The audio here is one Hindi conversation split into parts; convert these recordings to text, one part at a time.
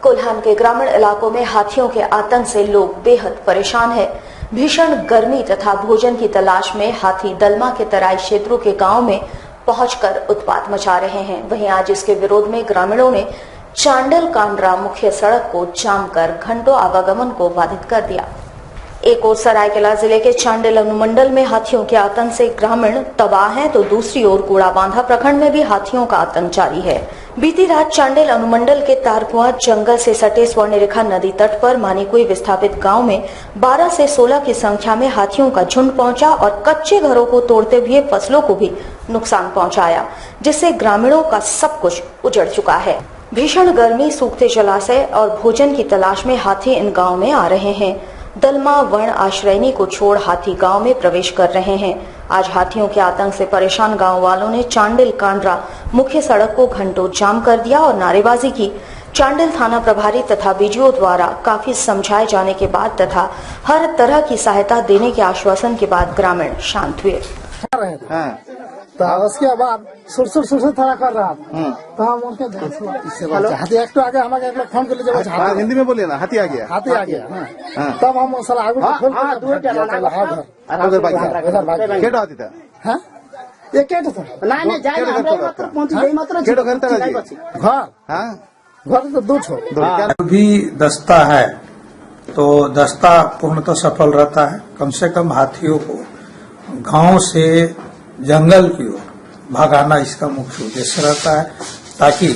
कोल्हान के ग्रामीण इलाकों में हाथियों के आतंक से लोग बेहद परेशान हैं। भीषण गर्मी तथा भोजन की तलाश में हाथी दलमा के तराई क्षेत्रों के गांव में पहुंचकर उत्पात मचा रहे हैं। वहीं आज इसके विरोध में ग्रामीणों ने चांडिल कांड्रा मुख्य सड़क को जाम कर घंटों आवागमन को बाधित कर दिया। एक ओर सरायकेला जिले के चांडिल अनुमंडल में हाथियों के आतंक से ग्रामीण तबाह हैं, तो दूसरी ओर कूड़ाबांधा प्रखंड में भी हाथियों का आतंक जारी है। बीती रात चांडिल अनुमंडल के तारकुआ जंगल से सटे स्वर्णरेखा नदी तट पर मानीकुई विस्थापित गांव में 12 से 16 की संख्या में हाथियों का झुंड पहुंचा और कच्चे घरों को तोड़ते हुए फसलों को भी नुकसान पहुंचाया, जिससे ग्रामीणों का सब कुछ उजड़ चुका है। भीषण गर्मी, सूखते जलाशय और भोजन की तलाश में हाथी इन गाँव में आ रहे हैं। दलमा वर्ण आश्रयनी को छोड़ हाथी गांव में प्रवेश कर रहे हैं। आज हाथियों के आतंक से परेशान गांव वालों ने चांडिल कांड्रा मुख्य सड़क को घंटों जाम कर दिया और नारेबाजी की। चांडिल थाना प्रभारी तथा बीडीओ द्वारा काफी समझाए जाने के बाद तथा हर तरह की सहायता देने के आश्वासन के बाद ग्रामीण शांत हुए। तो उसके बाद सुरसुर थोड़ा कर रहा तो हम उनके हाथी एक तो आगे हमारे एक लोग फोन कर लीजिए। हिंदी में बोलिए ना, हाथी आ गया। हाथी आ गया तब हम साला आगे हाथी था ये क्या था घर तो दो छोड़ भी दस्ता है तो दस्ता पूर्णतः सफल रहता है। कम से कम हाथियों को गांव से जंगल की ओर भगाना इसका मुख्य उद्देश्य रहता है, ताकि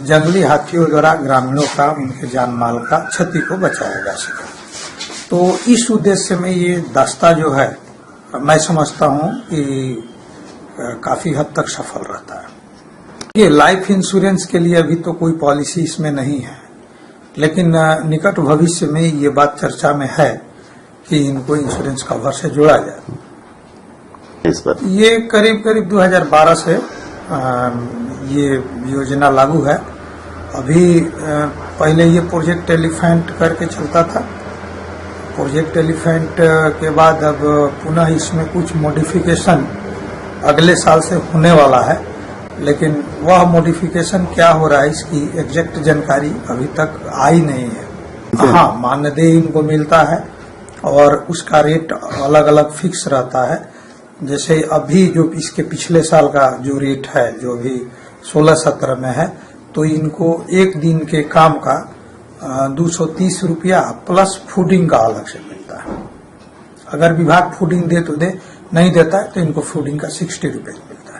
जंगली हाथियों द्वारा ग्रामीणों का, उनके जान माल का क्षति को बचाया जा सके। तो इस उद्देश्य में ये दस्ता जो है, मैं समझता हूं कि काफी हद तक सफल रहता है। ये लाइफ इंश्योरेंस के लिए अभी तो कोई पॉलिसी इसमें नहीं है, लेकिन निकट भविष्य में ये बात चर्चा में है कि इनको इंश्योरेंस कवर से जोड़ा जाए। ये करीब 2012 से ये योजना लागू है। अभी पहले ये प्रोजेक्ट एलिफेंट करके चलता था। प्रोजेक्ट एलिफेंट के बाद अब पुनः इसमें कुछ मॉडिफिकेशन अगले साल से होने वाला है, लेकिन वह मॉडिफिकेशन क्या हो रहा है इसकी एग्जैक्ट जानकारी अभी तक आई नहीं है। हाँ, मानदेय इनको मिलता है और उसका रेट अलग अलग फिक्स रहता है। जैसे अभी जो इसके पिछले साल का जो रेट है, जो भी 16-17 में है, तो इनको एक दिन के काम का 230 रुपया प्लस फूडिंग का अलग से मिलता है। अगर विभाग फूडिंग दे तो दे, नहीं देता है तो इनको फूडिंग का 60 रुपये मिलता है।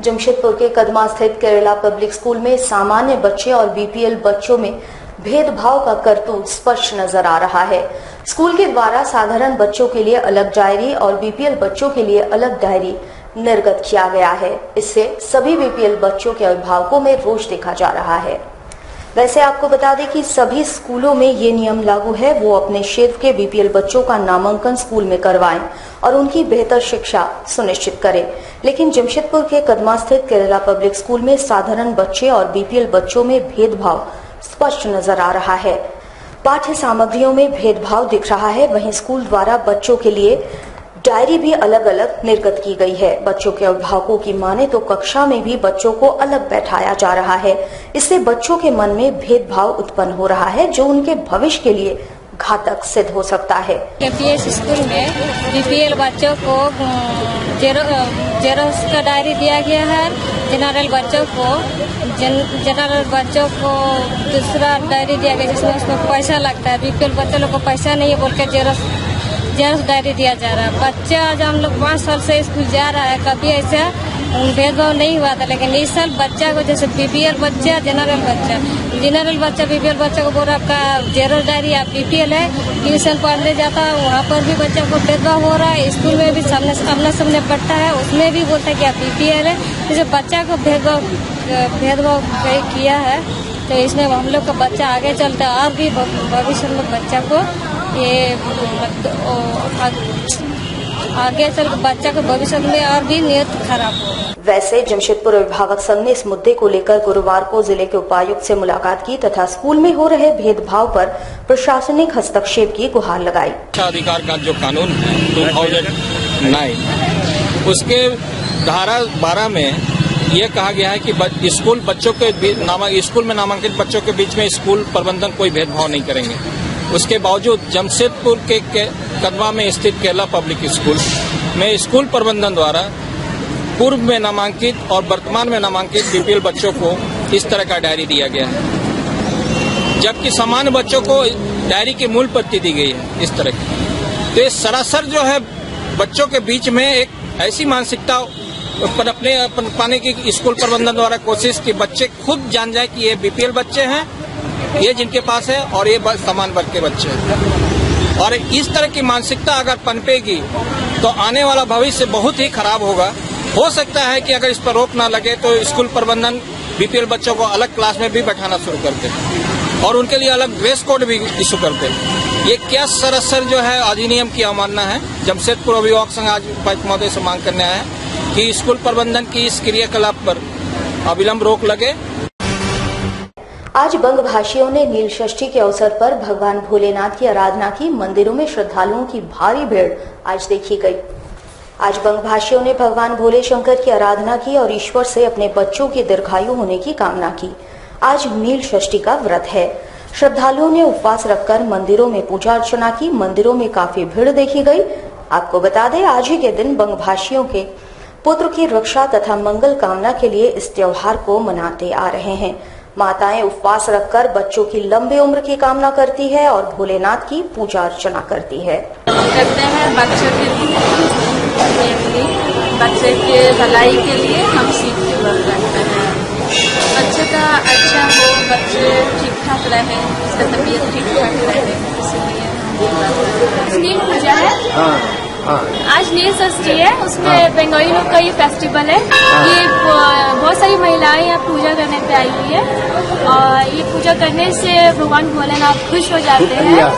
जमशेदपुर के कदमा स्थित केरला पब्लिक स्कूल में सामान्य बच्चे और बीपीएल बच्चों में भेदभाव का करतूत स्पष्ट नजर आ रहा है। स्कूल के द्वारा साधारण बच्चों के लिए अलग डायरी और बीपीएल बच्चों के लिए अलग डायरी निर्गत किया गया है। इससे सभी बीपीएल बच्चों के अभिभावकों में रोष देखा जा रहा है। वैसे आपको बता दें कि सभी स्कूलों में ये नियम लागू है, वो अपने क्षेत्र के बीपीएल बच्चों का नामांकन स्कूल में करवाएं और उनकी बेहतर शिक्षा सुनिश्चित करें। लेकिन जमशेदपुर के कदमा स्थित केरला पब्लिक स्कूल में साधारण बच्चे और बीपीएल बच्चों में भेदभाव स्पष्ट नजर आ रहा है। पाठ्य सामग्रियों में भेदभाव दिख रहा है। वहीं स्कूल द्वारा बच्चों के लिए डायरी भी अलग अलग निर्गत की गई है। बच्चों के अभिभावकों की माने तो कक्षा में भी बच्चों को अलग बैठाया जा रहा है। इससे बच्चों के मन में भेदभाव उत्पन्न हो रहा है, जो उनके भविष्य के लिए घातक सिद्ध हो सकता है। केपीएस स्कूल में बीपीएल बच्चों को जेरोक्स का डायरी दिया गया है। जनरल बच्चों को दूसरा डायरी दिया गया, जिसमें उसमें पैसा लगता है। बीपीएल बच्चों लोग को पैसा नहीं है बोल के जेरोक्स डायरी दिया जा रहा है। बच्चा आज हम लोग 5 साल से स्कूल जा रहा है, कभी ऐसा भेदभाव नहीं हुआ था, लेकिन इस साल बच्चा को जैसे बीपीएल बच्चा, जनरल बच्चा बीपीएल बच्चा को बोल रहा आपका जेरोक्स डायरी आप बीपीएल है। ट्यूशन पढ़ने जाता है, वहाँ पर भी बच्चों को भेदभाव हो रहा है। स्कूल में भी सामने पढ़ता है, उसमें भी बोलता है कि आप बीपीएल है। जैसे बच्चा को भेदभाव किया है, तो इसमें हम लोग का बच्चा आगे चलता है और भी भविष्य में बच्चा को ये आगे चल बच्चा के भविष्य में और भी नियत खराब हो। वैसे जमशेदपुर अभिभावक संघ ने इस मुद्दे को लेकर गुरुवार को जिले के उपायुक्त से मुलाकात की तथा स्कूल में हो रहे भेदभाव पर प्रशासनिक हस्तक्षेप की गुहार लगाई। शिक्षा अधिकार का जो कानून है 2009 उसके धारा 12 में ये कहा गया है कि स्कूल में नामांकित बच्चों के बीच में स्कूल प्रबंधन कोई भेदभाव नहीं करेंगे। उसके बावजूद जमशेदपुर के कदवा में स्थित केरला पब्लिक स्कूल में स्कूल प्रबंधन द्वारा पूर्व में नामांकित और वर्तमान में नामांकित बीपीएल बच्चों को इस तरह का डायरी दिया गया है, जबकि सामान्य बच्चों को डायरी की मूल प्रति दी गई है इस तरह की। तो ये सरासर जो है बच्चों के बीच में एक ऐसी मानसिकता अपने पाने की स्कूल प्रबंधन द्वारा कोशिश कि बच्चे खुद जान जाए कि ये बीपीएल बच्चे हैं, ये जिनके पास है, और ये समान वर्ग के बच्चे हैं। और इस तरह की मानसिकता अगर पनपेगी तो आने वाला भविष्य बहुत ही खराब होगा। हो सकता है कि अगर इस पर रोक ना लगे तो स्कूल प्रबंधन बीपीएल बच्चों को अलग क्लास में भी बैठाना शुरू कर दे और उनके लिए अलग ड्रेस कोड भी इशू कर दे। ये क्या सरासर जो है अधिनियम की अवमानना है। जमशेदपुर अभिभावक संघ आज उपायुक्त महोदय से मांग करने आया है कि स्कूल प्रबंधन की इस क्रियाकलाप पर अविलंब रोक लगे। आज बंगभाषियों ने नील षष्ठी के अवसर पर भगवान भोलेनाथ की आराधना की। मंदिरों में श्रद्धालुओं की भारी भीड़ आज देखी गई। आज बंगभाषियों ने भगवान भोले शंकर की आराधना की और ईश्वर से अपने बच्चों की दीर्घायु होने की कामना की। आज नील षष्ठी का व्रत है। श्रद्धालुओं ने उपवास रखकर मंदिरों में पूजा अर्चना की। मंदिरों में काफी भीड़ देखी गई। आपको बता दें, आज ही के दिन बंगभाषियों के पुत्र की रक्षा तथा मंगल कामना के लिए इस त्योहार को मनाते आ रहे हैं। माताएं उपवास रखकर बच्चों की लंबी उम्र की कामना करती है और भोलेनाथ की पूजा अर्चना करती है। करते हैं बच्चों के लिए, बच्चे के भलाई के लिए हम सीख के व्रत रखते हैं। बच्चे का अच्छा हो, बच्चे ठीक ठाक रहे, उसका तबीयत ठीक ठाक रहे, इसलिए नील पूजा है। आज नील षष्ठी है, उसमें बंगाली लोग का ये फेस्टिवल है। ये बहुत सारी महिलाएं यहाँ पूजा करने पे आई हुई है और ये पूजा करने से भगवान भोलेनाथ खुश हो जाते हैं और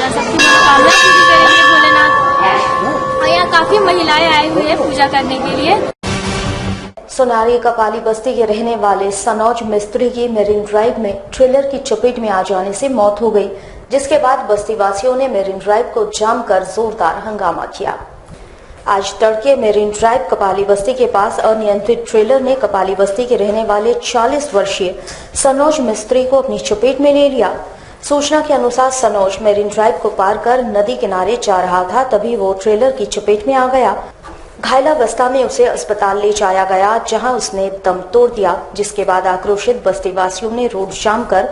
सबकी मनोकामना पूरी करेंगे भोलेनाथ। और यहाँ काफी महिलाएं आई हुई है पूजा करने के लिए। सोनारी कपाली बस्ती के रहने वाले सनौज मिस्त्री की मेरीन ड्राइव में ट्रेलर की चपेट में आ जाने से मौत हो गई, जिसके बाद बस्ती वासियों ने मेरीन ड्राइव को जाम कर जोरदार हंगामा किया। आज तड़के मेरीन ड्राइव कपाली बस्ती के पास अनियंत्रित ट्रेलर ने कपाली बस्ती के रहने वाले 40 वर्षीय सनौज मिस्त्री को अपनी चपेट में ले लिया। सूचना के अनुसार सनौज मेरीन ड्राइव को पार कर नदी किनारे जा रहा था, तभी वो ट्रेलर की चपेट में आ गया। घायलावस्था में उसे अस्पताल ले जाया गया, जहां उसने दम तोड़ दिया, जिसके बाद आक्रोशित बस्ती वासियों ने रोड जाम कर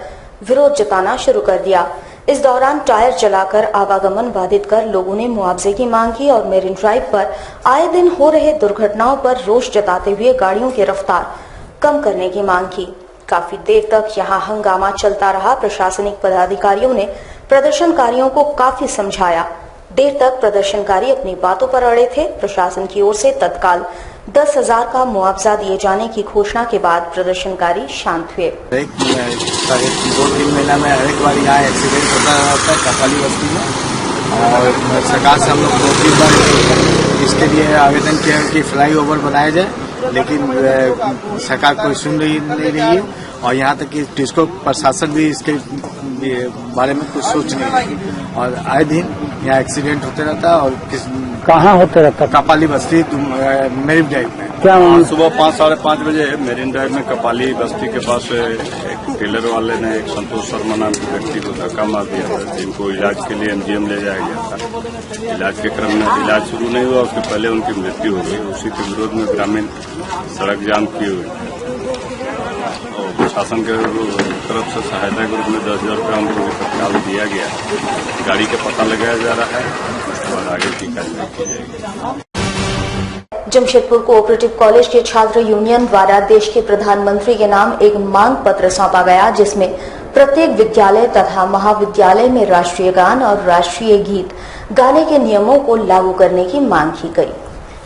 विरोध जताना शुरू कर दिया। इस दौरान टायर जलाकर आवागमन बाधित कर लोगों ने मुआवजे की मांग की और मेरीन ड्राइव पर आए दिन हो रहे दुर्घटनाओं पर रोष जताते हुए गाड़ियों की रफ्तार कम करने की मांग की। काफी देर तक यहां हंगामा चलता रहा। प्रशासनिक पदाधिकारियों ने प्रदर्शनकारियों को काफी समझाया। देर तक प्रदर्शनकारी अपनी बातों पर अड़े थे। प्रशासन की ओर से तत्काल 10,000 का मुआवजा दिए जाने की घोषणा के बाद प्रदर्शनकारी शांत हुए। 2-3 महीना में एक बार यहाँ एक्सीडेंट होता रहता है कपाली बस्ती में और सरकार से हम लोग 2-3 बार इसके लिए आवेदन किया कि फ्लाईओवर बनाया जाए, लेकिन सरकार कोई सुन नहीं रही है और यहाँ तक कि टिस्को प्रशासन भी इसके बारे में कुछ सोच नहीं रही और आए दिन यहाँ एक्सीडेंट होते रहता है। और कहाँ होते रहता है? कपाली बस्ती मेरीन ड्राइव में। क्या सुबह 5-5:30 बजे मेरीन ड्राइव में कपाली बस्ती के पास एक टेलर वाले ने एक संतोष शर्मा नाम के व्यक्ति को धक्का मार दिया था, जिनको इलाज के लिए एमजीएम ले जाया गया था। इलाज के क्रम में इलाज शुरू नहीं हुआ, उसके पहले उनकी मृत्यु हो गई। उसी के विरोध में ग्रामीण सड़क जाम किए हुए और प्रशासन के तरफ से सहायता के रूप में 10,000 रुपया उनको तत्काल दिया गया। गाड़ी का पता लगाया जा रहा है और आगे की कार्रवाई की जाएगी। जमशेदपुर कोऑपरेटिव कॉलेज के छात्र यूनियन द्वारा देश के प्रधानमंत्री के नाम एक मांग पत्र सौंपा गया, जिसमें प्रत्येक विद्यालय तथा महाविद्यालय में राष्ट्रीय गान और राष्ट्रीय गीत गाने के नियमों को लागू करने की मांग की गई।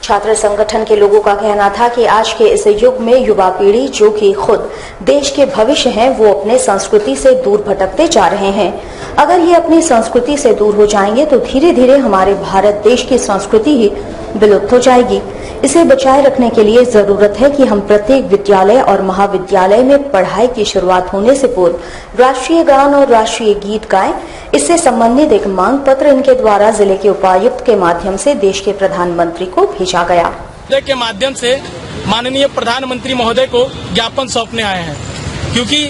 छात्र संगठन के लोगों का कहना था कि आज के इस युग में युवा पीढ़ी, जो कि खुद देश के भविष्य हैं, वो अपने संस्कृति से दूर भटकते जा रहे हैं। अगर ये अपनी संस्कृति से दूर हो जाएंगे तो धीरे धीरे हमारे भारत देश की संस्कृति ही विलुप्त हो जाएगी। इसे बचाए रखने के लिए जरूरत है कि हम प्रत्येक विद्यालय और महाविद्यालय में पढ़ाई की शुरुआत होने से पूर्व राष्ट्रीय गान और राष्ट्रीय गीत गाएं। इससे संबंधित एक मांग पत्र इनके द्वारा जिले के उपायुक्त के माध्यम से देश के प्रधानमंत्री को भेजा गया। के माध्यम से माननीय प्रधानमंत्री महोदय को ज्ञापन सौंपने आए हैं, क्योंकि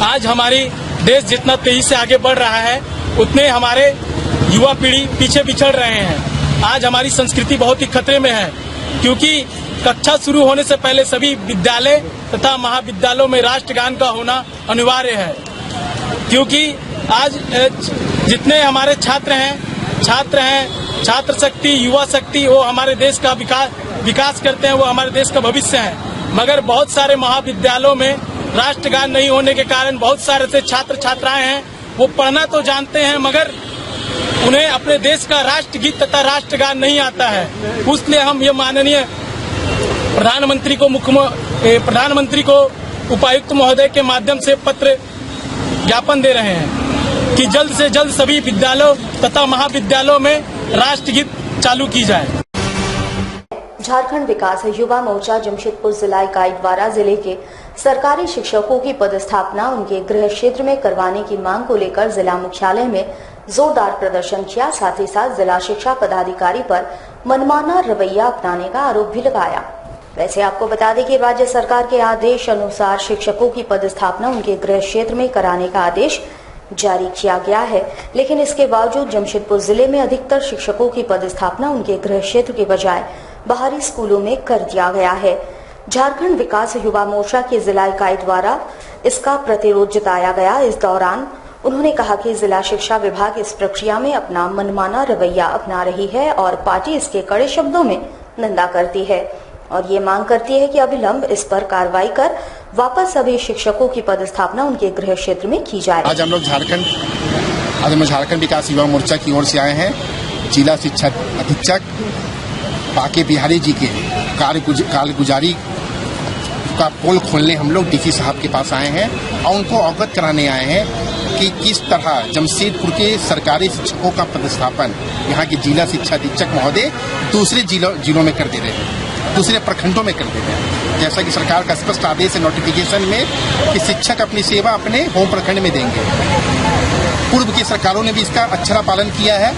आज हमारी देश जितना तेजी से आगे बढ़ रहा है उतने हमारे युवा पीढ़ी पीछे बिछड़ रहे हैं। आज हमारी संस्कृति बहुत ही खतरे में है, क्योंकि कक्षा शुरू होने से पहले सभी विद्यालय तथा महाविद्यालयों में राष्ट्रगान का होना अनिवार्य है, क्योंकि आज जितने हमारे छात्र हैं, छात्र शक्ति, युवा शक्ति, वो हमारे देश का विकास करते हैं, वो हमारे देश का भविष्य है। मगर बहुत सारे महाविद्यालयों में राष्ट्रगान नहीं होने के कारण बहुत सारे ऐसे छात्र छात्राएं हैं, वो पढ़ना तो जानते हैं मगर उन्हें अपने देश का राष्ट्रगीत तथा राष्ट्रगान नहीं आता है। इसलिए हम ये माननीय प्रधानमंत्री को उपायुक्त महोदय के माध्यम से पत्र ज्ञापन दे रहे हैं कि जल्द से जल्द सभी विद्यालयों तथा महाविद्यालयों में राष्ट्रगीत चालू की जाए। झारखंड विकास युवा मोर्चा जमशेदपुर जिला इकाई द्वारा जिले के सरकारी शिक्षकों की पदस्थापना उनके गृह क्षेत्र में करवाने की मांग को लेकर जिला मुख्यालय में जोरदार प्रदर्शन किया। साथ ही साथ जिला शिक्षा पदाधिकारी पर मनमाना रवैया अपनाने का आरोप भी लगाया। वैसे आपको बता दें कि राज्य सरकार के आदेश अनुसार शिक्षकों की पदस्थापना उनके गृह क्षेत्र में कराने का आदेश जारी किया गया है, लेकिन इसके बावजूद जमशेदपुर जिले में अधिकतर शिक्षकों की पदस्थापना उनके गृह क्षेत्र के बजाय बाहरी स्कूलों में कर दिया गया है। झारखंड विकास युवा मोर्चा की जिला इकाई द्वारा इसका प्रतिरोध जताया गया। इस दौरान उन्होंने कहा कि जिला शिक्षा विभाग इस प्रक्रिया में अपना मनमाना रवैया अपना रही है और पार्टी इसके कड़े शब्दों में निंदा करती है और ये मांग करती है कि अविलंब इस पर कार्रवाई कर वापस सभी शिक्षकों की पदस्थापना उनके गृह क्षेत्र में की जाए। आज हम लोग झारखंड विकास युवा मोर्चा की ओर से आए हैं। जिला शिक्षा अधीक्षक बाके बिहारी जी के कारगुजारी का पोल खोलने हम लोग डीसी साहब के पास आए हैं और उनको अवगत कराने आए हैं कि किस तरह जमशेदपुर के सरकारी शिक्षकों का पदस्थापन यहाँ के जिला शिक्षा अधीक्षक महोदय दूसरे जिलों में कर दे रहे हैं, दूसरे प्रखंडों में कर दे रहे हैं। जैसा कि सरकार का स्पष्ट आदेश है नोटिफिकेशन में कि शिक्षक अपनी सेवा अपने होम प्रखंड में देंगे। पूर्व की सरकारों ने भी इसका अक्षरा पालन किया है,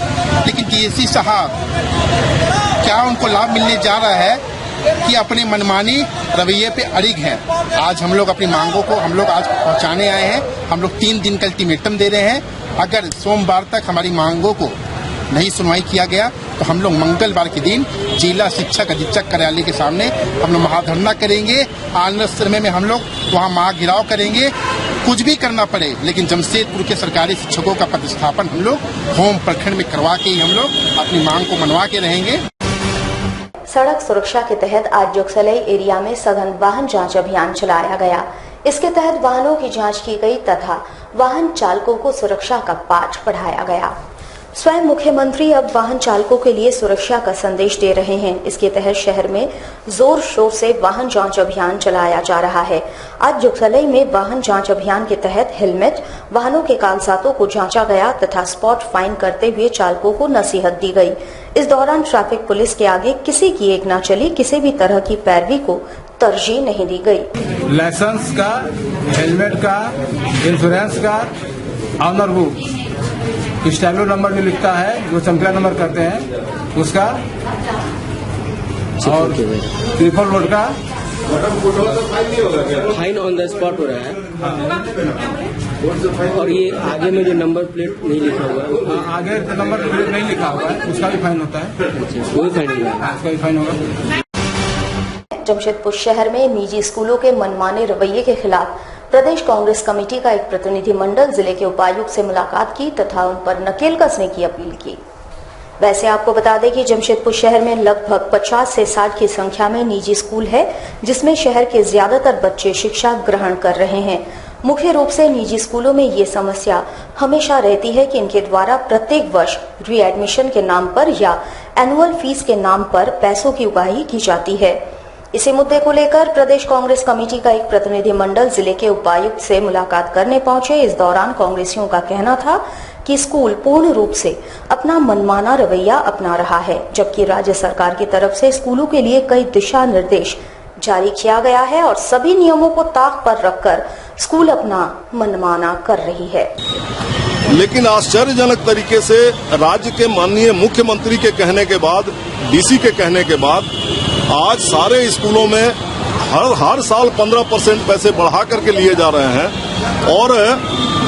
लेकिन डीएससी साहब क्या उनको लाभ मिलने जा रहा है कि अपने मनमानी रवैये पे अड़िग हैं। आज हम लोग अपनी मांगों को हम लोग आज पहुंचाने आए हैं। हम लोग 3 दिन का अल्टीमेटम दे रहे हैं। अगर सोमवार तक हमारी मांगों को नहीं सुनवाई किया गया तो हम लोग मंगलवार के दिन जिला शिक्षक अधीक्षक कार्यालय के सामने हम लोग महाधरना करेंगे। आने समय में हम लोग वहाँ महाघिराव करेंगे। कुछ भी करना पड़े, लेकिन जमशेदपुर के सरकारी शिक्षकों का पदस्थापन हम लोग होम प्रखंड में करवा के ही हम लोग अपनी मांग को मनवा के रहेंगे। सड़क सुरक्षा के तहत आज जोगसलई एरिया में सघन वाहन जांच अभियान चलाया गया। इसके तहत वाहनों की जांच की गई तथा वाहन चालकों को सुरक्षा का पाठ पढ़ाया गया। स्वयं मुख्यमंत्री अब वाहन चालकों के लिए सुरक्षा का संदेश दे रहे हैं। इसके तहत शहर में जोर शोर से वाहन जांच अभियान चलाया जा रहा है। आज जोगसलई में वाहन जांच अभियान के तहत हेलमेट, वाहनों के कागजातों को जांचा गया तथा स्पॉट फाइन करते हुए चालकों को नसीहत दी गई। इस दौरान ट्रैफिक पुलिस के आगे किसी की एक न चली, किसी भी तरह की पैरवी को तरजीह नहीं दी गई। लाइसेंस का, हेलमेट का, इंश्योरेंस का, ऑनर बुक, स्टैंडर्ड नंबर जो लिखता है, जो चंपिया नंबर करते हैं उसका, और ट्रिपल रोड का फाइन ऑन द स्पॉट हो रहा है। और ये आगे में जो नंबर प्लेट नहीं लिखा हुआ है, आगे नंबर प्लेट नहीं लिखा हुआ है, उसका भी फाइन होता है। वही फाइन होगा, उसका भी फाइन होगा। जमशेदपुर शहर में निजी स्कूलों के मनमाने रवैये के खिलाफ प्रदेश कांग्रेस कमेटी का एक प्रतिनिधिमंडल जिले के उपायुक्त से मुलाकात की तथा उन पर नकेल कसने की अपील की। वैसे आपको बता दें कि जमशेदपुर शहर में लगभग 50 से 60 की संख्या में निजी स्कूल है, जिसमें शहर के ज्यादातर बच्चे शिक्षा ग्रहण कर रहे हैं। मुख्य रूप से निजी स्कूलों में ये समस्या हमेशा रहती है कि इनके द्वारा प्रत्येक वर्ष रीएडमिशन के नाम पर या एनुअल फीस के नाम पर पैसों की उगाही की जाती है। इसी मुद्दे को लेकर प्रदेश कांग्रेस कमेटी का एक प्रतिनिधिमंडल जिले के उपायुक्त से मुलाकात करने पहुंचे। इस दौरान कांग्रेसियों का कहना था कि स्कूल पूर्ण रूप से अपना मनमाना रवैया अपना रहा है, जबकि राज्य सरकार की तरफ से स्कूलों के लिए कई दिशा निर्देश जारी किया गया है और सभी नियमों को ताक पर रखकर स्कूल अपना मनमाना कर रही है। लेकिन आश्चर्यजनक तरीके से राज्य के माननीय मुख्यमंत्री के कहने के बाद, डीसी के कहने के बाद आज सारे स्कूलों में हर साल 15% पैसे बढ़ा करके लिए जा रहे हैं और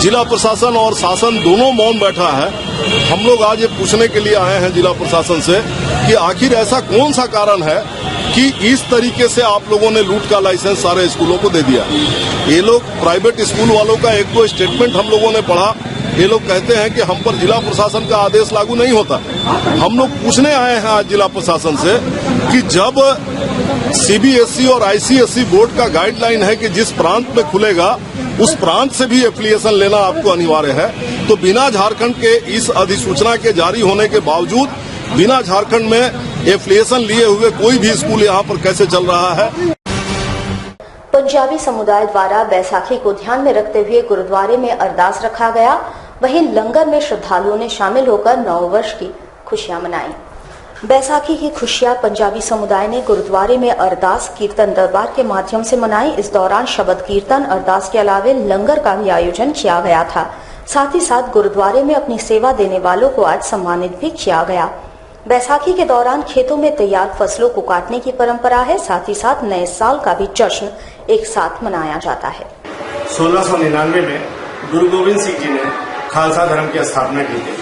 जिला प्रशासन और शासन दोनों मौन बैठा है। हम लोग आज ये पूछने के लिए आए हैं जिला प्रशासन से कि आखिर ऐसा कौन सा कारण है कि इस तरीके से आप लोगों ने लूट का लाइसेंस सारे स्कूलों को दे दिया। ये लोग प्राइवेट स्कूल वालों का एक दो स्टेटमेंट हम लोगों ने पढ़ा। ये लोग कहते हैं कि हम पर जिला प्रशासन का आदेश लागू नहीं होता। हम लोग पूछने आए हैं आज जिला प्रशासन से कि जब सीबीएसई और आईसीएसई बोर्ड का गाइडलाइन है कि जिस प्रांत में खुलेगा उस प्रांत से भी एफिलिएशन लेना आपको अनिवार्य है, तो बिना झारखंड के इस अधिसूचना के जारी होने के बावजूद बिना झारखंड में एफिलिएशन लिए हुए कोई भी स्कूल यहाँ पर कैसे चल रहा है। पंजाबी समुदाय द्वारा बैसाखी को ध्यान में रखते हुए गुरुद्वारे में अरदास रखा गया। वहीं लंगर में श्रद्धालुओं ने शामिल होकर नव वर्ष की खुशियां मनाई। बैसाखी की खुशियां पंजाबी समुदाय ने गुरुद्वारे में अरदास कीर्तन दरबार के माध्यम से मनाई। इस दौरान शबद कीर्तन अरदास के अलावे लंगर का भी आयोजन किया गया था। साथ ही साथ गुरुद्वारे में अपनी सेवा देने वालों को आज सम्मानित भी किया गया। बैसाखी के दौरान खेतों में तैयार फसलों को काटने की परंपरा है। साथ ही साथ नए साल का भी जश्न एक साथ मनाया जाता है। 1699 में गुरु गोविंद सिंह जी ने खालसा धर्म की स्थापना की थी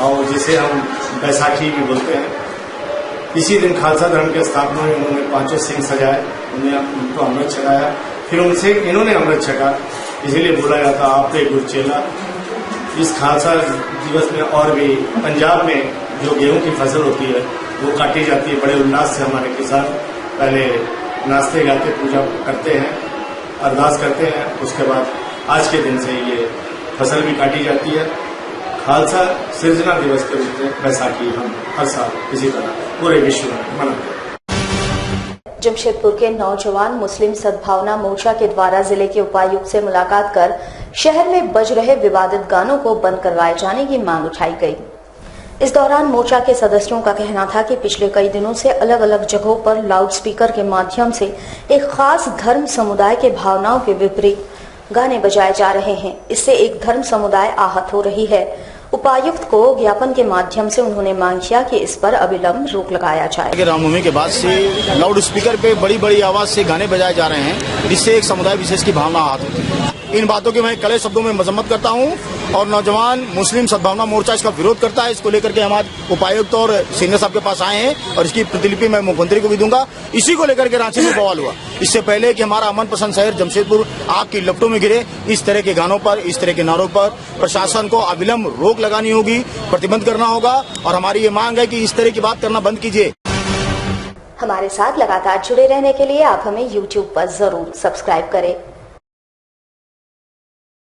और जिसे हम बैसाखी भी बोलते हैं। इसी दिन खालसा धर्म की स्थापना में उन्होंने पांचों सिंह सजाए, उनको अमृत छकाया, फिर उनसे इन्होंने अमृत छका, इसीलिए बोला जाता आपके गुरचेला। इस खालसा दिवस में और भी पंजाब में जो गेहूं की फसल होती है वो काटी जाती है। बड़े उल्लास से हमारे किसान पहले नाचते गाते पूजा करते हैं, अरदास करते हैं। उसके बाद आज के दिन से ये फसल भी काटी जाती है। खालसा सृजना दिवस के रूप में बैसाखी हम हर साल इसी तरह पूरे विश्व में मनाते हैं। जमशेदपुर के नौजवान मुस्लिम सद्भावना मोर्चा के द्वारा जिले के उपायुक्त से मुलाकात कर शहर में बज रहे विवादित गानों को बंद करवाए जाने की मांग उठाई गई। इस दौरान मोर्चा के सदस्यों का कहना था कि पिछले कई दिनों से अलग अलग जगहों पर लाउडस्पीकर के माध्यम से एक खास धर्म समुदाय के भावनाओं के विपरीत गाने बजाए जा रहे हैं। इससे एक धर्म समुदाय आहत हो रही है। उपायुक्त को ज्ञापन के माध्यम से उन्होंने मांग किया कि इस पर अविलंब रोक लगाया जाए। रामनवमी के बाद से लाउड स्पीकर पे बड़ी बड़ी आवाज से गाने बजाए जा रहे हैं, जिससे एक समुदाय विशेष की भावना आहत होती है। इन बातों की मैं कड़े शब्दों में मजम्मत करता हूं और नौजवान मुस्लिम सद्भावना मोर्चा इसका विरोध करता है। इसको लेकर के हमारे उपायुक्त और सीनियर साहब के पास आए हैं और इसकी प्रतिलिपि मैं मुख्यमंत्री को भी दूंगा। इसी को लेकर के रांची में बवाल हुआ। इससे पहले कि हमारा अमन पसंद शहर जमशेदपुर आग की लपटों में गिरे, इस तरह के गानों पर, इस तरह के नारों पर प्रशासन को अविलंब रोक लगानी होगी, प्रतिबंध करना होगा और हमारी ये मांग है कि इस तरह की बात करना बंद कीजिए। हमारे साथ लगातार जुड़े रहने के लिए आप हमें YouTube पर जरूर सब्सक्राइब करें।